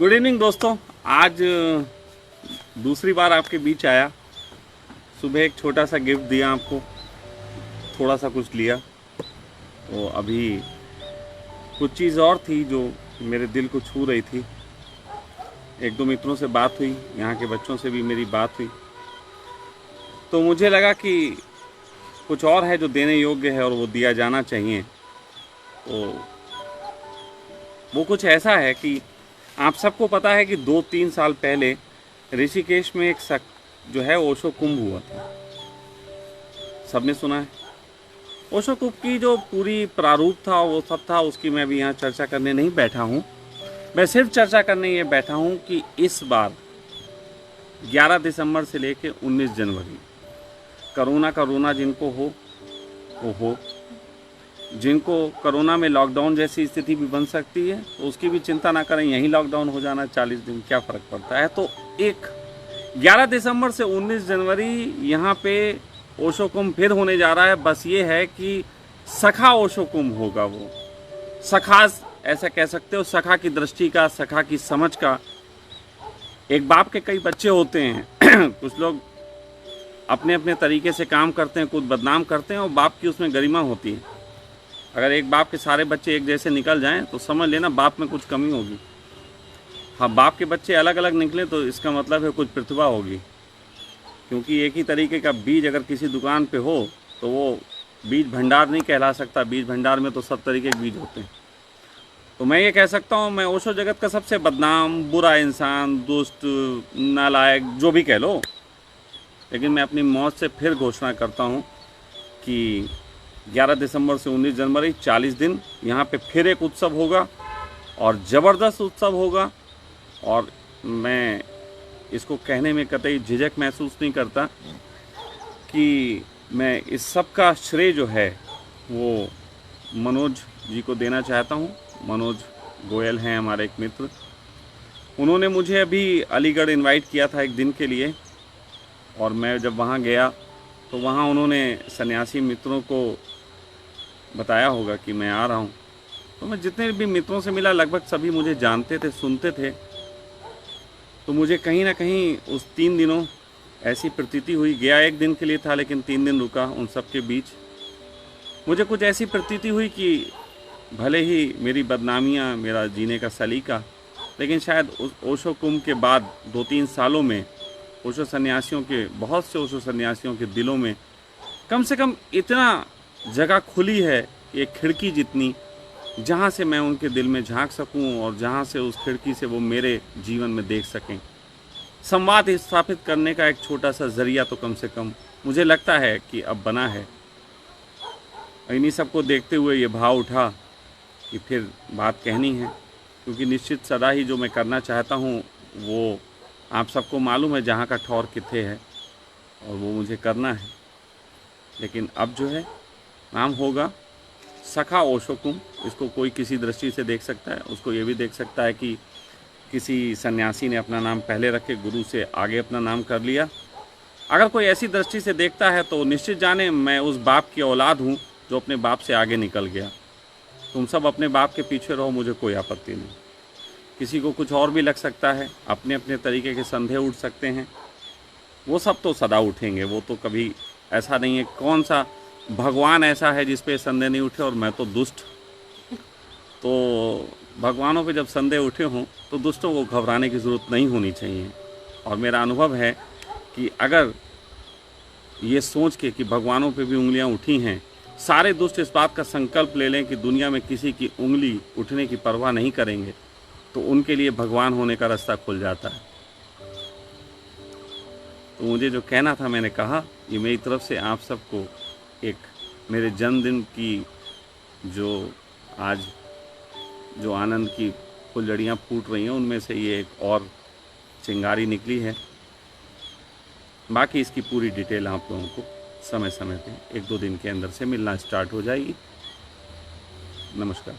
Good evening दोस्तों। आज दूसरी बार आपके बीच आया। सुबह एक छोटा सा गिफ्ट दिया आपको, थोड़ा सा कुछ लिया। तो अभी कुछ चीज़ और थी जो मेरे दिल को छू रही थी। एक दो मित्रों से बात हुई, यहाँ के बच्चों से भी मेरी बात हुई, तो मुझे लगा कि कुछ और है जो देने योग्य है और वो दिया जाना चाहिए। तो वो कुछ ऐसा है कि आप सबको पता है कि 2-3 साल पहले ऋषिकेश में एक जो है ओशो कुंभ हुआ था। सबने सुना है। ओशो कुंभ की जो पूरी प्रारूप था वो सब था, उसकी मैं अभी यहाँ चर्चा करने नहीं बैठा हूँ। मैं सिर्फ चर्चा करने ये बैठा हूँ कि इस बार 11 दिसंबर से लेके 19 जनवरी का रोना जिनको हो वो हो। जिनको कोरोना में लॉकडाउन जैसी स्थिति भी बन सकती है तो उसकी भी चिंता ना करें, यहीं लॉकडाउन हो जाना 40 दिन, क्या फ़र्क पड़ता है। तो एक 11 दिसंबर से 19 जनवरी यहाँ पे ओशो कुंभ फिर होने जा रहा है। बस ये है कि सखा ओशो कुंभ होगा। वो सखा ऐसा कह सकते हो, सखा की दृष्टि का, सखा की समझ का। एक बाप के कई बच्चे होते हैं कुछ लोग अपने अपने तरीके से काम करते हैं, कुछ बदनाम करते हैं और बाप की उसमें गरिमा होती है। अगर एक बाप के सारे बच्चे एक जैसे निकल जाएं तो समझ लेना बाप में कुछ कमी होगी। हाँ, बाप के बच्चे अलग अलग निकले तो इसका मतलब है कुछ प्रतिभा होगी, क्योंकि एक ही तरीके का बीज अगर किसी दुकान पे हो तो वो बीज भंडार नहीं कहला सकता। बीज भंडार में तो सब तरीके के बीज होते हैं। तो मैं ये कह सकता हूँ, मैं ओशो जगत का सबसे बदनाम, बुरा इंसान, दुष्ट, नालायक, जो भी कह लो, लेकिन मैं अपनी मौत से फिर घोषणा करता हूँ कि 11 दिसंबर से 19 जनवरी 40 दिन यहाँ पे फिर एक उत्सव होगा और ज़बरदस्त उत्सव होगा। और मैं इसको कहने में कतई झिझक महसूस नहीं करता कि मैं इस सब का श्रेय जो है वो मनोज जी को देना चाहता हूँ। मनोज गोयल हैं हमारे एक मित्र। उन्होंने मुझे अभी अलीगढ़ इनवाइट किया था एक दिन के लिए, और मैं जब वहाँ गया तो वहाँ उन्होंने सन्यासी मित्रों को बताया होगा कि मैं आ रहा हूँ। तो मैं जितने भी मित्रों से मिला लगभग सभी मुझे जानते थे, सुनते थे। तो मुझे कहीं ना कहीं उस 3 दिनों ऐसी प्रतीति हुई। गया एक दिन के लिए था लेकिन 3 दिन रुका उन सब के बीच। मुझे कुछ ऐसी प्रतीति हुई कि भले ही मेरी बदनामियाँ, मेरा जीने का सलीका, लेकिन शायद उस ओशो कुंभ के बाद 2-3 सालों में ओशो सन्यासियों के, बहुत से ओशो सन्यासियों के दिलों में कम से कम इतना जगह खुली है, एक खिड़की जितनी, जहाँ से मैं उनके दिल में झांक सकूं और जहाँ से उस खिड़की से वो मेरे जीवन में देख सकें। संवाद स्थापित करने का एक छोटा सा ज़रिया तो कम से कम मुझे लगता है कि अब बना है। इन्हीं सबको देखते हुए ये भाव उठा कि फिर बात कहनी है, क्योंकि निश्चित सदा ही जो मैं करना चाहता हूँ वो आप सबको मालूम है जहाँ का ठौर किथे है, और वो मुझे करना है। लेकिन अब जो है नाम होगा सखा ओशो कुंभ। इसको कोई किसी दृष्टि से देख सकता है, उसको ये भी देख सकता है कि किसी सन्यासी ने अपना नाम पहले रख के गुरु से आगे अपना नाम कर लिया। अगर कोई ऐसी दृष्टि से देखता है तो निश्चित जाने मैं उस बाप की औलाद हूँ जो अपने बाप से आगे निकल गया। तुम सब अपने बाप के पीछे रहो, मुझे कोई आपत्ति नहीं। किसी को कुछ और भी लग सकता है, अपने अपने तरीके के संदेह उठ सकते हैं, वो सब तो सदा उठेंगे। वो तो कभी ऐसा नहीं है, कौन सा भगवान ऐसा है जिस पे संदेह नहीं उठे, और मैं तो दुष्ट। तो भगवानों पे जब संदेह उठे हों तो दुष्टों को घबराने की ज़रूरत नहीं होनी चाहिए। और मेरा अनुभव है कि अगर ये सोच के कि भगवानों पे भी उंगलियां उठी हैं, सारे दुष्ट इस बात का संकल्प ले लें कि दुनिया में किसी की उंगली उठने की परवाह नहीं करेंगे, तो उनके लिए भगवान होने का रास्ता खुल जाता है। तो मुझे जो कहना था मैंने कहा। ये मेरी तरफ से आप सबको एक मेरे जन्मदिन की आज जो आनंद की फुलझड़ियाँ फूट रही हैं उनमें से ये एक और चिंगारी निकली है। बाकी इसकी पूरी डिटेल आप लोगों को समय समय पे 1-2 दिन के अंदर से मिलना स्टार्ट हो जाएगी। नमस्कार।